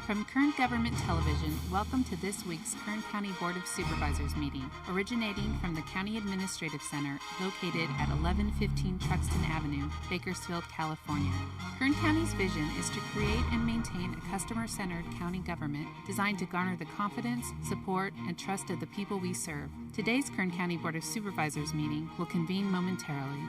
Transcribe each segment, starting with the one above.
From Kern Government Television, welcome to this week's Kern County Board of Supervisors meeting, originating from the County Administrative Center located at 1115 Truxton Avenue, Bakersfield, California. Kern County's vision is to create and maintain a customer-centered county government designed to garner the confidence, support, and trust of the people we serve. Today's Kern County Board of Supervisors meeting will convene momentarily.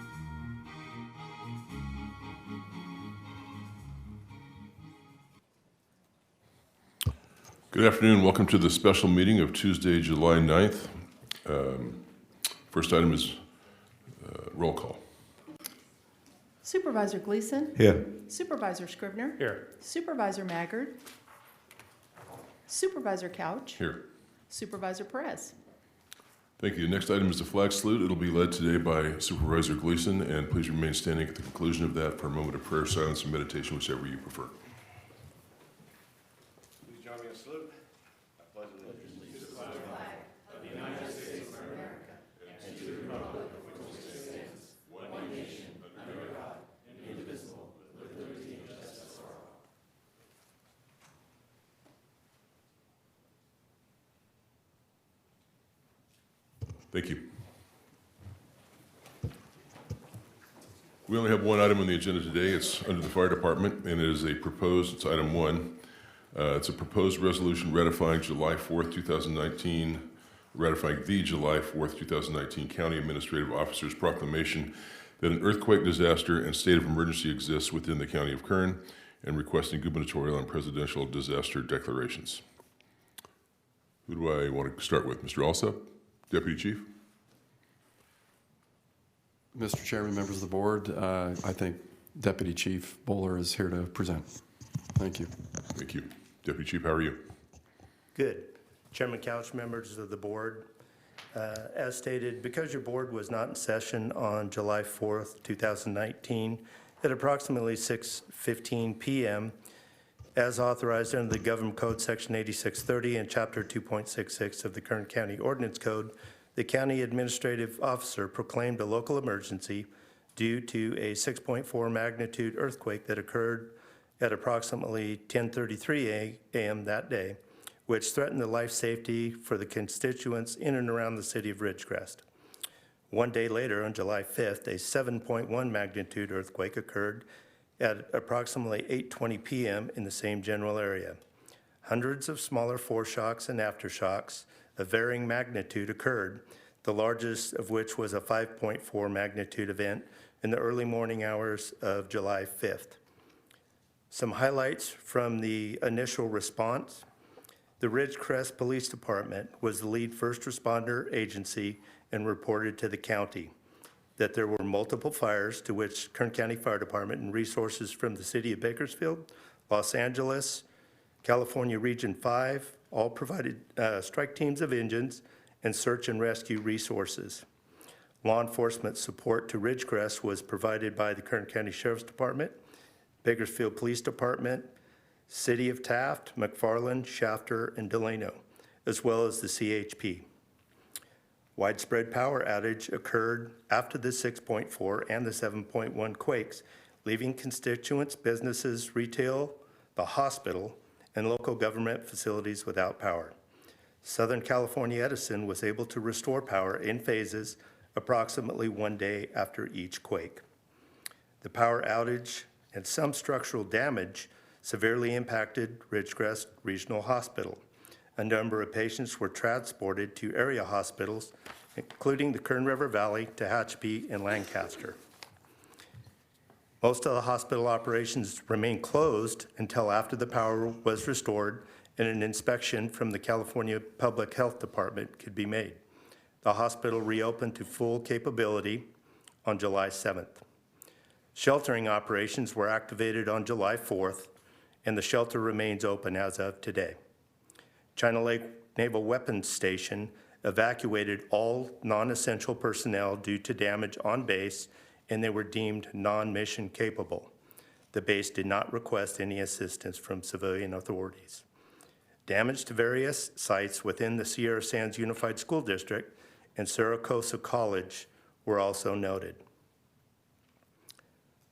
Good afternoon. Welcome to the special meeting of Tuesday, July 9th. First item is roll call. Supervisor Gleason. Here. Supervisor Scribner. Here. Supervisor Maggard. Supervisor Couch. Here. Supervisor Perez. Thank you. Next item is the flag salute. It'll be led today by Supervisor Gleason, and please remain standing at the conclusion of that for a moment of prayer, silence, and meditation, whichever you prefer. Please join me in salute. I pledge allegiance to the flag of the United States of America and to the republic for which it stands, one nation, under God, indivisible, with liberty and justice for all. Thank you. We only have one item on the agenda today. It's under the fire department, and it is it's item 1. It's a proposed resolution ratifying the July 4th, 2019 County Administrative Officer's proclamation that an earthquake disaster and state of emergency exists within the County of Kern, and requesting gubernatorial and presidential disaster declarations. Who do I want to start with? Mr. Alsop, Deputy Chief? Mr. Chairman, members of the board, I think Deputy Chief Bowler is here to present. Thank you. Thank you. Deputy Chief, how are you? Good. Chairman Couch, members of the board, as stated, because your board was not in session on July 4th, 2019, at approximately 6:15 p.m., as authorized under the Government Code Section 8630 and Chapter 2.66 of the Kern County Ordinance Code, the County Administrative Officer proclaimed a local emergency due to a 6.4 magnitude earthquake that occurred at approximately 10:33 a.m. that day, which threatened the life safety for the constituents in and around the city of Ridgecrest. One day later, on July 5th, a 7.1 magnitude earthquake occurred at approximately 8:20 p.m. in the same general area. Hundreds of smaller foreshocks and aftershocks of varying magnitude occurred, the largest of which was a 5.4 magnitude event in the early morning hours of July 5th. Some highlights from the initial response. The Ridgecrest Police Department was the lead first responder agency and reported to the county that there were multiple fires to which Kern County Fire Department and resources from the city of Bakersfield, Los Angeles, California Region 5, all provided strike teams of engines and search and rescue resources. Law enforcement support to Ridgecrest was provided by the Kern County Sheriff's Department, Bakersfield Police Department, City of Taft, McFarland, Shafter, and Delano, as well as the CHP. Widespread power outage occurred after the 6.4 and the 7.1 quakes, leaving constituents, businesses, retail, the hospital, and local government facilities without power. Southern California Edison was able to restore power in phases approximately one day after each quake. The power outage and some structural damage severely impacted Ridgecrest Regional Hospital. A number of patients were transported to area hospitals, including the Kern River Valley, Tehachapi, and Lancaster. Most of the hospital operations remained closed until after the power was restored and an inspection from the California Public Health Department could be made. The hospital reopened to full capability on July 7th. Sheltering operations were activated on July 4th, and the shelter remains open as of today. China Lake Naval Weapons Station evacuated all non-essential personnel due to damage on base, and they were deemed non-mission capable. The base did not request any assistance from civilian authorities. Damage to various sites within the Sierra Sands Unified School District and Saracosa College were also noted.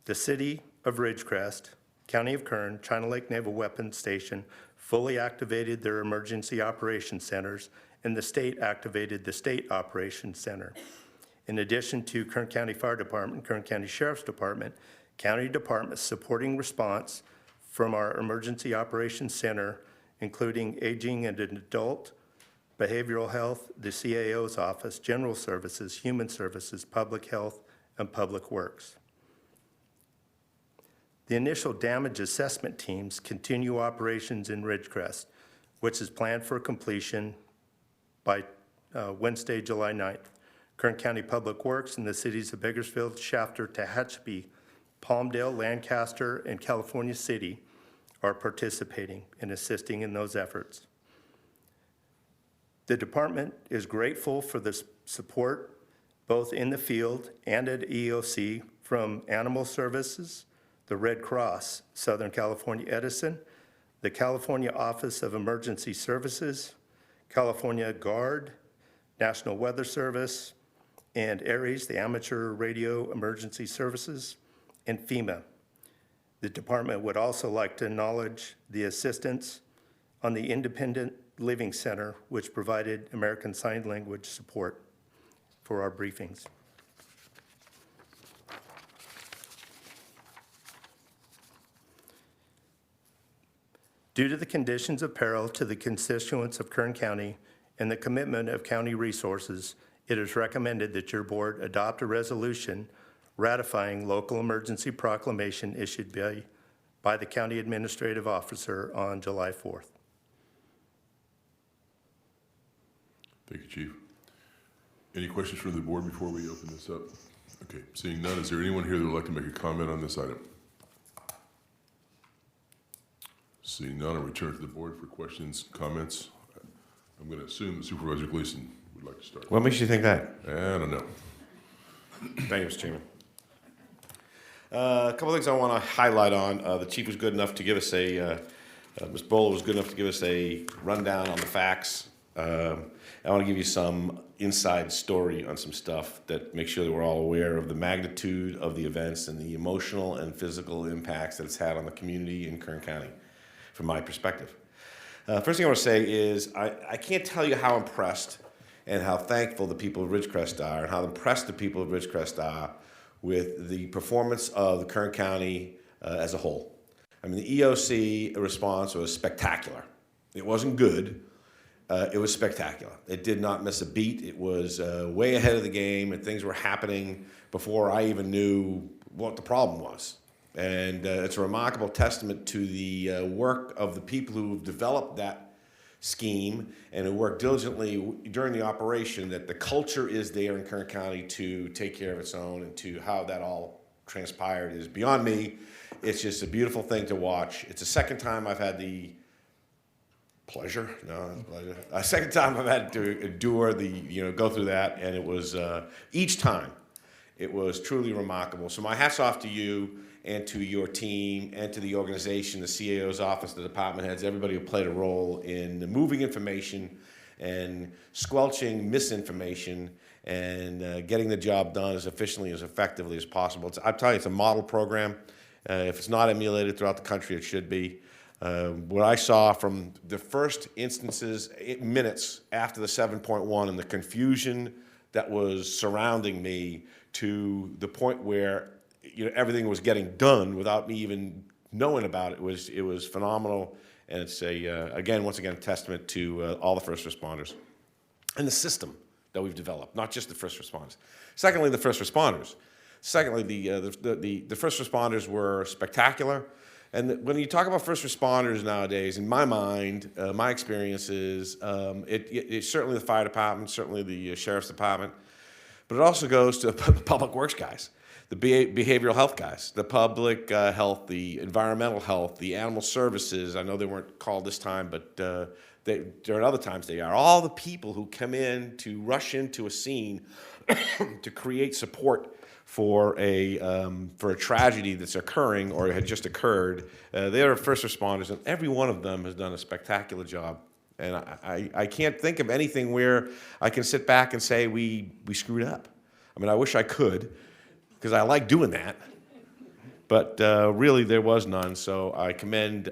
The City of Ridgecrest, County of Kern, China Lake Naval Weapons Station, fully activated their emergency operations centers, and the state activated the State Operations Center. In addition to Kern County Fire Department, Kern County Sheriff's Department, county departments supporting response from our Emergency Operations Center, including Aging and Adult, Behavioral Health, the CAO's office, General Services, Human Services, Public Health, and Public Works. The initial damage assessment teams continue operations in Ridgecrest, which is planned for completion by Wednesday, July 9th. Kern County Public Works and the cities of Bakersfield, Shafter, Tehachapi, Palmdale, Lancaster, and California City are participating and assisting in those efforts. The department is grateful for the support both in the field and at EOC from Animal Services, the Red Cross, Southern California Edison, the California Office of Emergency Services, California Guard, National Weather Service, and ARES, the Amateur Radio Emergency Services, and FEMA. The department would also like to acknowledge the assistance on the Independent Living Center, which provided American Sign Language support for our briefings. Due to the conditions of peril to the constituents of Kern County and the commitment of county resources, it is recommended that your board adopt a resolution ratifying local emergency proclamation issued by the county administrative officer on July 4th. Thank you, Chief. Any questions from the board before we open this up? Okay, seeing none, is there anyone here that would like to make a comment on this item? Seeing none, I'll return to the board for questions, comments. I'm going to assume that Supervisor Gleason would like to start. What makes you think that? I don't know. Thank you, Mr. Chairman. A couple of things I want to highlight on. The chief was good enough to give us Ms. Bowler was good enough to give us a rundown on the facts. I want to give you some inside story on some stuff that makes sure that we're all aware of the magnitude of the events and the emotional and physical impacts that it's had on the community in Kern County, from my perspective. First thing I want to say is I can't tell you how impressed and how thankful the people of Ridgecrest are and how impressed the people of Ridgecrest are with the performance of the Kern County as a whole. I mean, the EOC response was spectacular. It wasn't good. It was spectacular. It did not miss a beat. It was way ahead of the game, and things were happening before I even knew what the problem was. And it's a remarkable testament to the work of the people who have developed that scheme and who worked diligently during the operation, that the culture is there in Kern County to take care of its own, and to how that all transpired is beyond me. It's just a beautiful thing to watch. It's the second time I've had the pleasure, second time I've had to endure go through that, and it was, each time, it was truly remarkable. So my hat's off to you and to your team and to the organization, the CAO's office, the department heads, everybody who played a role in moving information and squelching misinformation and getting the job done as efficiently, as effectively as possible. I'm telling you, it's a model program. If it's not emulated throughout the country, it should be. What I saw from the first instances, minutes after the 7.1, and the confusion that was surrounding me, to the point where everything was getting done without me even knowing about it, was phenomenal. And it's once again, a testament to all the first responders and the system that we've developed, not just the first responders. Secondly, the first responders. Secondly, the first responders were spectacular. And when you talk about first responders nowadays, in my mind, my experience is it's certainly the fire department, certainly the sheriff's department, but it also goes to the public works guys, the behavioral health guys, the public health, the environmental health, the animal services. I know they weren't called this time, but during other times they are. All the people who come in to rush into a scene to create support for a tragedy that's occurring or had just occurred. They are first responders, and every one of them has done a spectacular job. And I can't think of anything where I can sit back and say we screwed up. I mean, I wish I could, because I like doing that. but really there was none. So I commend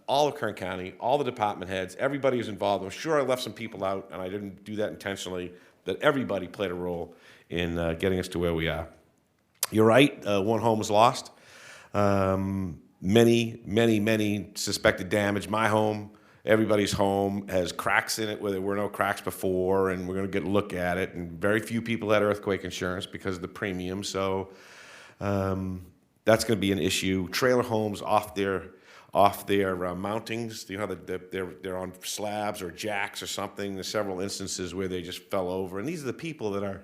all of Kern County, all the department heads, everybody who's involved. I'm sure I left some people out, and I didn't do that intentionally, that everybody played a role in getting us to where we are. You're right, one home was lost. Many suspected damage. My home, everybody's home, has cracks in it where there were no cracks before, and we're going to get a look at it. And very few people had earthquake insurance because of the premium, so that's going to be an issue. Trailer homes off their mountings, you know, they're on slabs or jacks or something. There's several instances where they just fell over, and these are the people that are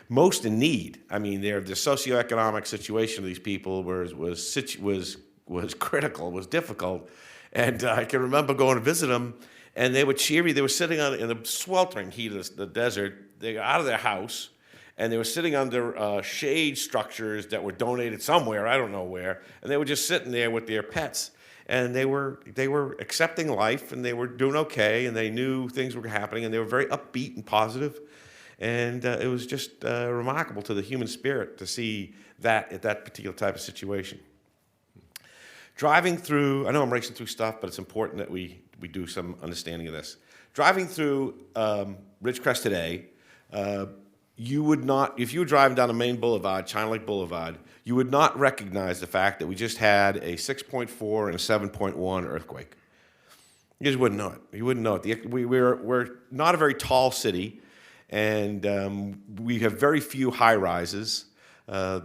most in need. I mean, the socioeconomic situation of these people was critical, was difficult, and I can remember going to visit them, and they were cheery. They were sitting in the sweltering heat of the desert. They got out of their house, and they were sitting under shade structures that were donated somewhere, I don't know where, and they were just sitting there with their pets, and they were accepting life, and they were doing okay, and they knew things were happening, and they were very upbeat and positive, and it was just remarkable to the human spirit to see that at that particular type of situation. Driving through, I know I'm racing through stuff, but it's important that we do some understanding of this. Driving through Ridgecrest today, you would not, if you were driving down the main boulevard, China Lake Boulevard, you would not recognize the fact that we just had a 6.4 and a 7.1 earthquake. You just wouldn't know it. You wouldn't know it. We're not a very tall city, and we have very few high-rises. So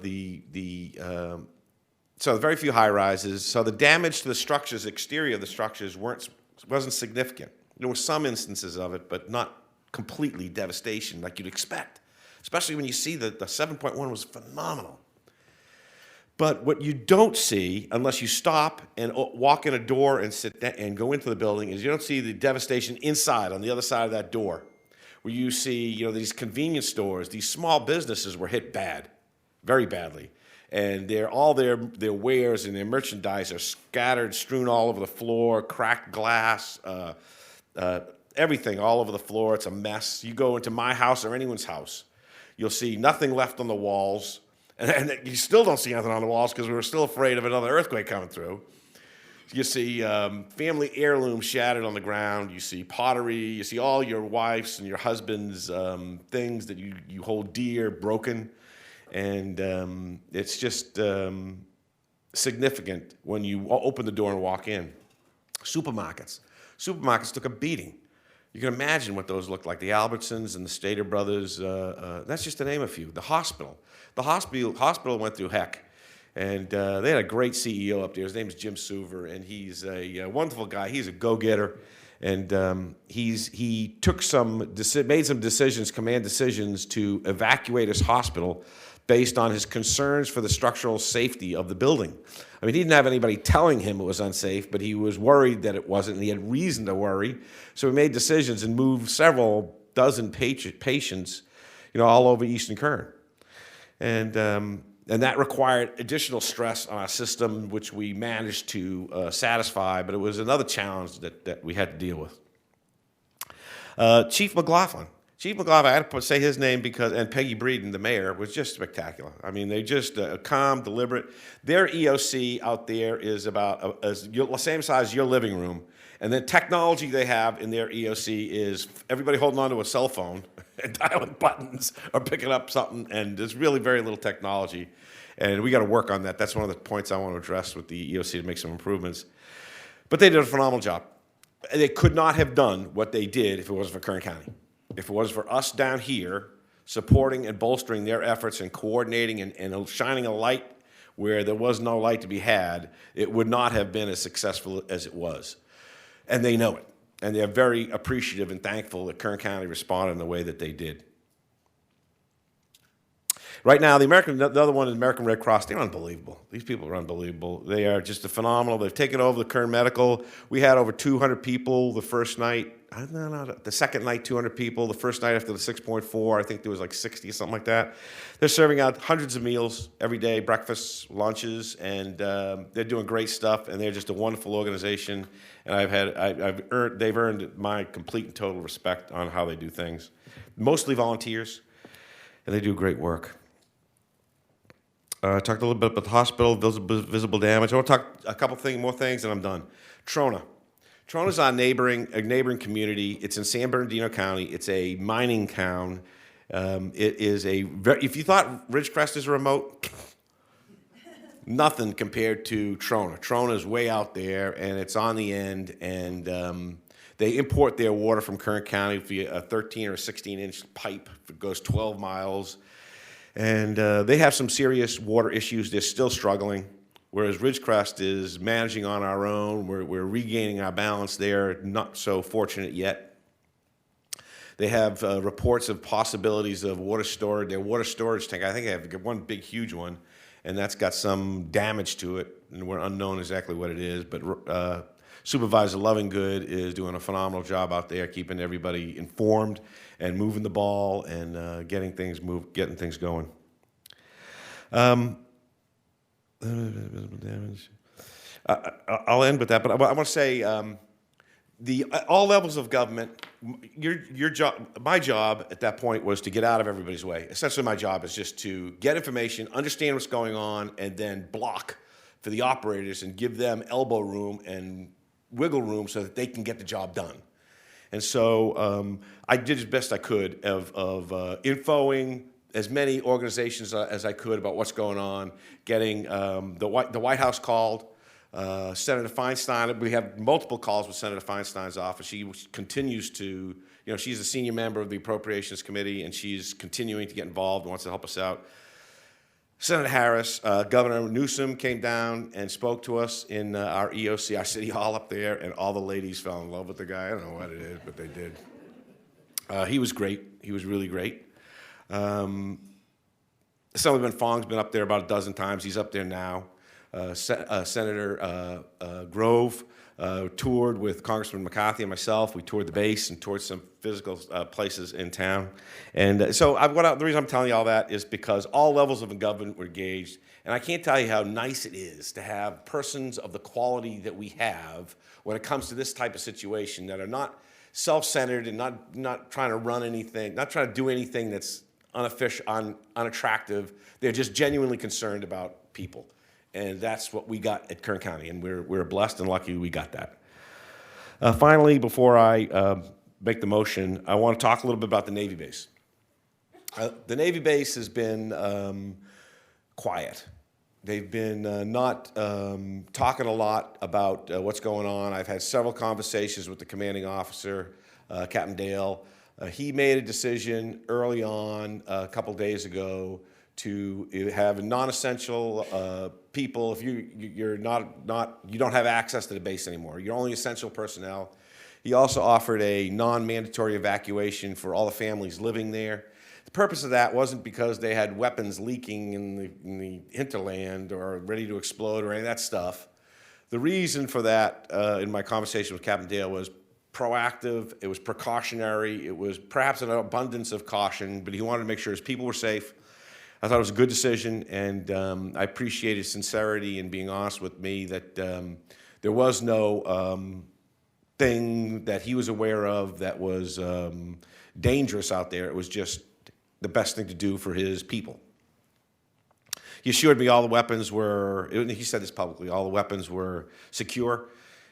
very few high-rises. So the damage to the structures, exterior of the structures, wasn't significant. There were some instances of it, but not completely devastation like you'd expect, especially when you see that the 7.1 was phenomenal. But what you don't see, unless you stop and walk in a door and sit down and go into the building, is you don't see the devastation inside, on the other side of that door, where you see, you know, these convenience stores, these small businesses were hit bad, very badly. And all their wares and their merchandise are scattered, strewn all over the floor, cracked glass, everything all over the floor. It's a mess. You go into my house or anyone's house, you'll see nothing left on the walls. And you still don't see anything on the walls because we were still afraid of another earthquake coming through. You see family heirlooms shattered on the ground. You see pottery. You see all your wife's and your husband's things that you hold dear broken. And it's just significant when you open the door and walk in. Supermarkets took a beating. You can imagine what those looked like. The Albertsons and the Stater Brothers, that's just to name a few. The hospital went through heck. And they had a great CEO up there. His name is Jim Suver, and he's a wonderful guy. He's a go-getter. And he made some decisions, command decisions, to evacuate his hospital based on his concerns for the structural safety of the building. I mean, he didn't have anybody telling him it was unsafe, but he was worried that it wasn't, and he had reason to worry. So he made decisions and moved several dozen patients, all over Eastern Kern. And that required additional stress on our system, which we managed to satisfy, but it was another challenge that we had to deal with. Chief McLaughlin, I had to say his name and Peggy Breeden, the mayor, was just spectacular. I mean, they just calm, deliberate. Their EOC out there is about the same size as your living room. And the technology they have in their EOC is everybody holding onto a cell phone and dialing buttons or picking up something, and there's really very little technology. And we got to work on that. That's one of the points I want to address with the EOC to make some improvements. But they did a phenomenal job. They could not have done what they did if it wasn't for Kern County. If it was for us down here supporting and bolstering their efforts and coordinating and shining a light where there was no light to be had, it would not have been as successful as it was. And they know it. And they're very appreciative and thankful that Kern County responded in the way that they did. Right now, the other one is American Red Cross. They're unbelievable. These people are unbelievable. They are just phenomenal. They've taken over the Kern Medical. We had over 200 people the first night. The second night, 200 people. The first night after the 6.4, I think there was like 60 or something like that. They're serving out hundreds of meals every day, breakfasts, lunches, and they're doing great stuff. And they're just a wonderful organization. And they've earned my complete and total respect on how they do things. Mostly volunteers, and they do great work. Talked a little bit about the hospital, visible damage. I want to talk a couple more things, and I'm done. Trona. Trona's a neighboring community. It's in San Bernardino County. It's a mining town. It is if you thought Ridgecrest is remote, nothing compared to Trona. Trona is way out there, and it's on the end, and they import their water from Kern County via a 13 or 16-inch pipe. It goes 12 miles. And they have some serious water issues. They're still struggling, whereas Ridgecrest is managing on our own. We're regaining our balance there, not so fortunate yet. They have reports of possibilities of water storage. Their water storage tank, I think they have one big, huge one, and that's got some damage to it, and we're unknown exactly what it is. But Supervisor Lovingood is doing a phenomenal job out there, keeping everybody informed and moving the ball and getting things going. I'll end with that, but I want to say all levels of government. Your job, my job at that point was to get out of everybody's way. Essentially, my job is just to get information, understand what's going on, and then block for the operators and give them elbow room and wiggle room so that they can get the job done. And so I did as best I could of infoing as many organizations as I could about what's going on, getting the White House called, Senator Feinstein. We have multiple calls with Senator Feinstein's office. She continues to, she's a senior member of the Appropriations Committee, and she's continuing to get involved and wants to help us out. Senator Harris, Governor Newsom came down and spoke to us in our EOC, our city hall up there, and all the ladies fell in love with the guy. I don't know what it is, but they did. He was great. He was really great. Assemblyman Fong's been up there about a dozen times. He's up there now. Senator Grove toured with Congressman McCarthy and myself. We toured the base and toured some physical places in town. And so the reason I'm telling you all that is because all levels of government were engaged. And I can't tell you how nice it is to have persons of the quality that we have when it comes to this type of situation that are not self-centered and not trying to run anything, not trying to do anything that's unattractive. They're just genuinely concerned about people. And that's what we got at Kern County, and we're blessed and lucky we got that. Finally, before I make the motion, I want to talk a little bit about the Navy base. The Navy base has been quiet. They've been not talking a lot about what's going on. I've had several conversations with the commanding officer, Captain Dale. He made a decision early on, a couple days ago, to have non-essential people. If you don't have access to the base anymore. You're only essential personnel. He also offered a non-mandatory evacuation for all the families living there. The purpose of that wasn't because they had weapons leaking in the hinterland or ready to explode or any of that stuff. The reason for that, in my conversation with Captain Dale, was proactive. It was precautionary. It was perhaps an abundance of caution, but he wanted to make sure his people were safe. I thought it was a good decision, and I appreciate his sincerity in being honest with me that there was no thing that he was aware of that was dangerous out there. It was just the best thing to do for his people. He assured me all the weapons were, he said this publicly, all the weapons were secure,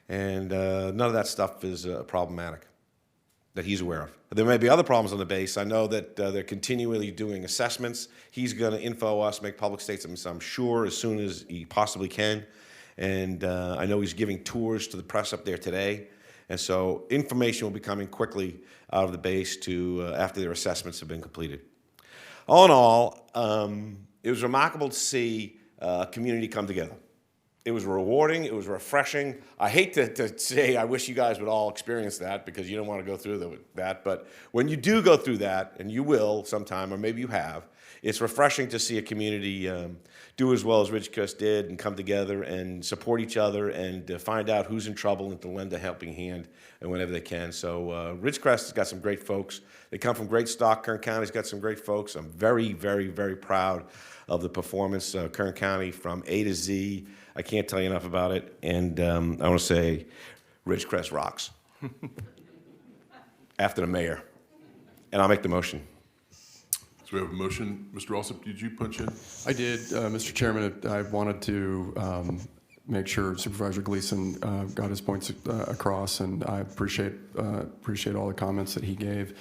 and none of that stuff is problematic that he's aware of. There may be other problems on the base. I know that they're continually doing assessments. He's going to info us, make public statements, I'm sure, as soon as he possibly can. And I know he's giving tours to the press up there today. And so information will be coming quickly out of the base after their assessments have been completed. All in all, it was remarkable to see a community come together. It was rewarding. It was refreshing. I hate to say I wish you guys would all experience that because you don't want to go through that. But when you do go through that, and you will sometime, or maybe you have, it's refreshing to see a community do as well as Ridgecrest did and come together and support each other and find out who's in trouble and to lend a helping hand and whenever they can. So Ridgecrest has got some great folks. They come from great stock. Kern County's got some great folks. I'm very, very, very proud of the performance of Kern County from A to Z. I can't tell you enough about it. And I want to say Ridgecrest rocks. After the mayor. And I'll make the motion. So we have a motion. Mr. Alsop, did you punch in? I did, Mr. Chairman. I wanted to make sure Supervisor Gleason got his points across, and I appreciate all the comments that he gave.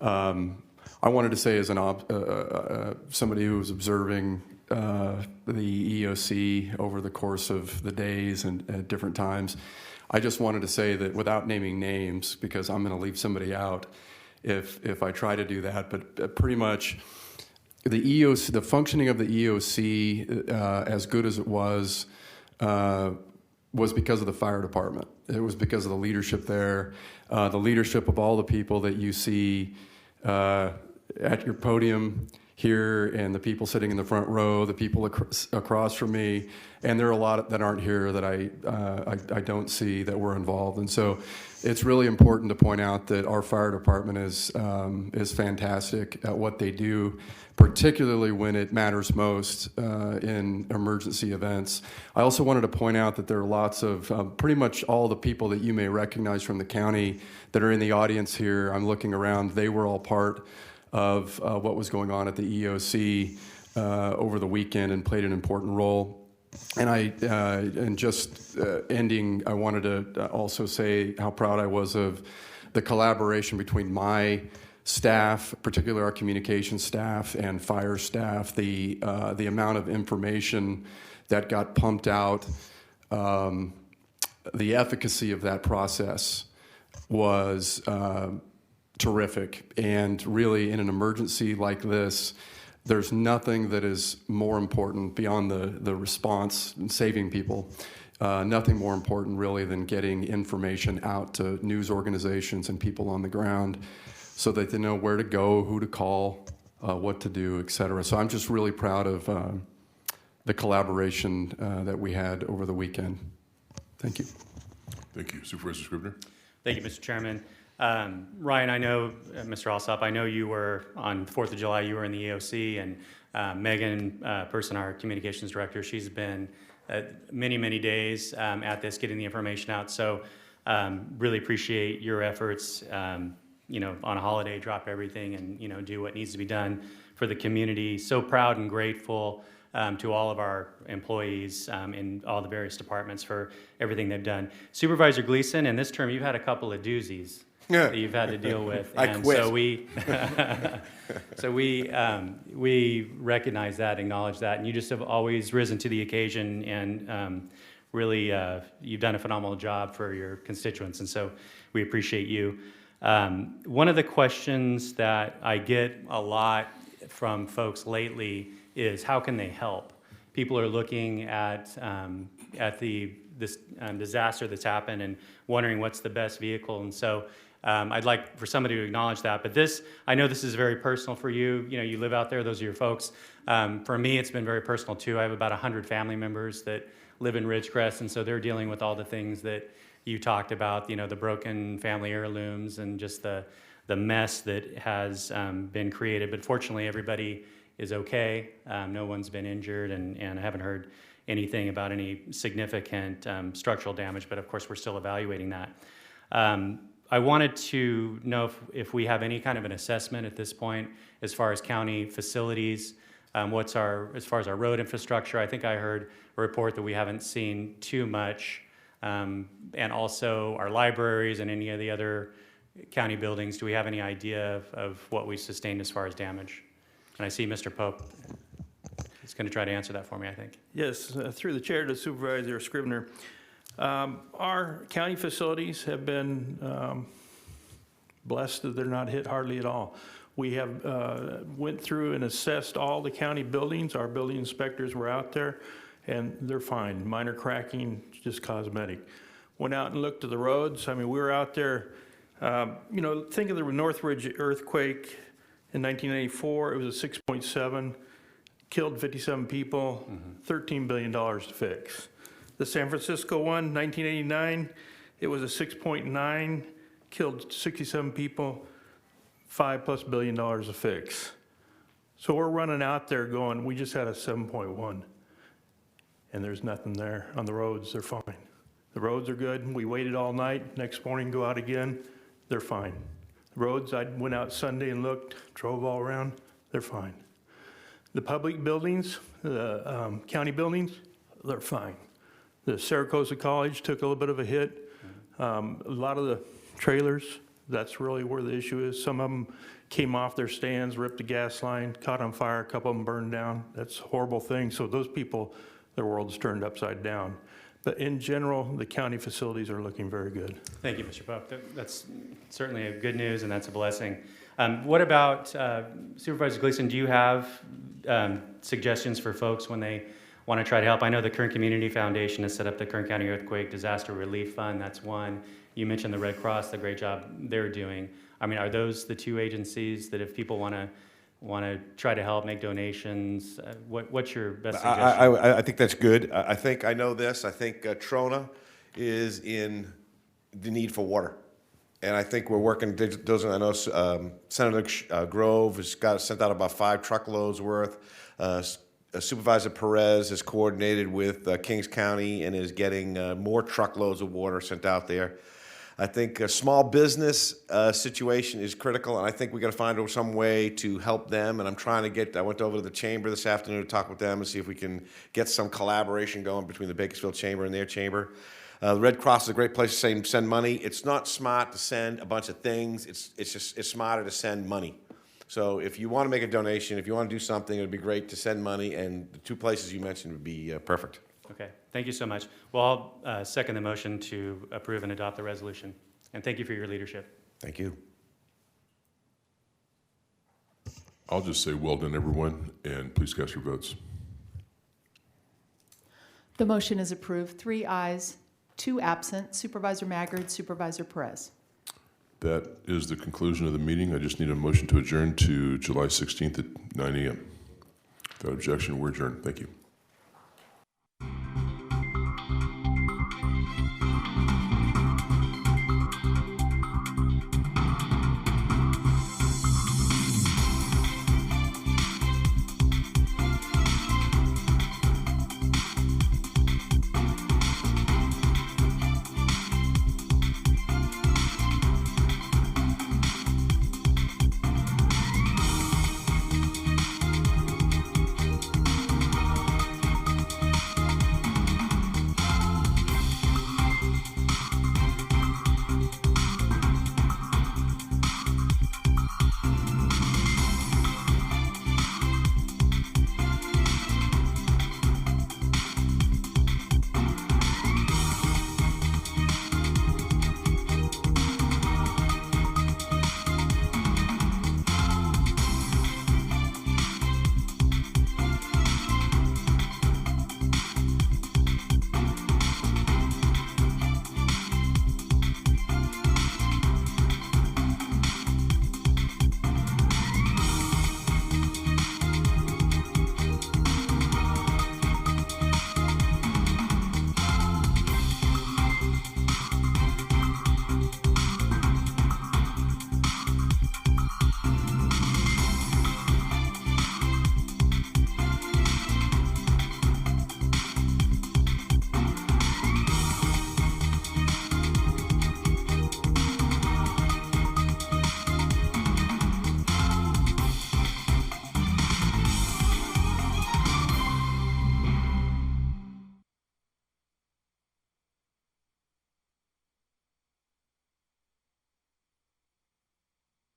I wanted to say, as somebody who was observing the EOC over the course of the days and at different times, I just wanted to say that without naming names, because I'm going to leave somebody out if I try to do that, but pretty much the EOC, the functioning of the EOC, as good as it was because of the fire department. It was because of the leadership there, the leadership of all the people that you see at your podium here, and the people sitting in the front row, the people across from me, and there are a lot that aren't here that I don't see that were involved. And so it's really important to point out that our fire department is fantastic at what they do, particularly when it matters most in emergency events. I also wanted to point out that there are lots of pretty much all the people that you may recognize from the county that are in the audience here. I'm looking around. They were all part of what was going on at the EOC over the weekend and played an important role. And just ending, I wanted to also say how proud I was of the collaboration between my staff, particularly our communications staff and fire staff, the amount of information that got pumped out, the efficacy of that process was terrific. And really, in an emergency like this, there's nothing that is more important beyond the response and saving people. Nothing more important, really, than getting information out to news organizations and people on the ground so that they know where to go, who to call, what to do, et cetera. So I'm just really proud of the collaboration that we had over the weekend. Thank you. Thank you. Supervisor Scribner? Thank you, Mr. Chairman. Ryan, I know, Mr. Alsop, I know you were on 4th of July, you were in the EOC, and Megan Person, our communications director, she's been many days at this, getting the information out. So really appreciate your efforts, on a holiday, drop everything and, do what needs to be done for the community. So proud and grateful to all of our employees in all the various departments for everything they've done. Supervisor Gleason, in this term, you've had a couple of doozies that you've had to deal with. I quit. So we recognize that, acknowledge that, and you just have always risen to the occasion, and really you've done a phenomenal job for your constituents, and so we appreciate you. One of the questions that I get a lot from folks lately is how can they help? People are looking at this disaster that's happened and wondering what's the best vehicle, and so I'd like for somebody to acknowledge that. But I know this is very personal for you. You live out there, those are your folks. For me, it's been very personal too. I have about 100 family members that live in Ridgecrest, and so they're dealing with all the things that you talked about, the broken family heirlooms and just the mess that has been created. But fortunately, everybody is okay. No one's been injured, and I haven't heard anything about any significant structural damage, but of course, we're still evaluating that. I wanted to know if we have any kind of an assessment at this point as far as county facilities, as far as our road infrastructure. I think I heard a report that we haven't seen too much, and also our libraries and any of the other county buildings. Do we have any idea of what we sustained as far as damage? And I see Mr. Pope is going to try to answer that for me, I think. Yes, through the chair to Supervisor Scribner. Our county facilities have been blessed that they're not hit hardly at all. We have went through and assessed all the county buildings. Our building inspectors were out there, and they're fine. Minor cracking, just cosmetic. Went out and looked at the roads. I mean, we were out there, think of the Northridge earthquake in 1984. It was a 6.7, killed 57 people, $13 billion to fix. The San Francisco one, 1989, it was a 6.9, killed 67 people, $5+ billion to fix. So we're running out there going, we just had a 7.1, and there's nothing there on the roads. They're fine. The roads are good. We waited all night. Next morning, go out again. They're fine. The roads, I went out Sunday and looked, drove all around. they're fine. The public buildings, the county buildings, they're fine. The Saracosa College took a little bit of a hit. A lot of the trailers, that's really where the issue is. Some of them came off their stands, ripped the gas line, caught on fire, a couple of them burned down. That's a horrible thing. So those people, their world's turned upside down. But in general, the county facilities are looking very good. Thank you, Mr. Pope. That's certainly a good news, and that's a blessing. What about Supervisor Gleason? Do you have suggestions for folks when they want to try to help? I know the Kern Community Foundation has set up the Kern County Earthquake Disaster Relief Fund. That's one. You mentioned the Red Cross, the great job they're doing. I mean, are those the two agencies that if people want to try to help, make donations, what's your best suggestion? I think that's good. I think I know this. I think Trona is in the need for water. And I think we're working, I know Senator Grove has sent out about 5 truckloads worth. Supervisor Perez has coordinated with Kings County and is getting more truckloads of water sent out there. I think a small business situation is critical, and I think we got to find some way to help them. And I'm trying to I went over to the chamber this afternoon to talk with them and see if we can get some collaboration going between the Bakersfield Chamber and their chamber. The Red Cross is a great place to send money. It's not smart to send a bunch of things. It's smarter to send money. So if you want to make a donation, if you want to do something, it would be great to send money, and the 2 places you mentioned would be perfect. Okay, thank you so much. Well, I'll second the motion to approve and adopt the resolution. And thank you for your leadership. Thank you. I'll just say well done, everyone, and please cast your votes. The motion is approved. 3 ayes, 2 absent. Supervisor Maggard, Supervisor Perez. That is the conclusion of the meeting. I just need a motion to adjourn to July 16th at 9 a.m. Without objection, we're adjourned. Thank you.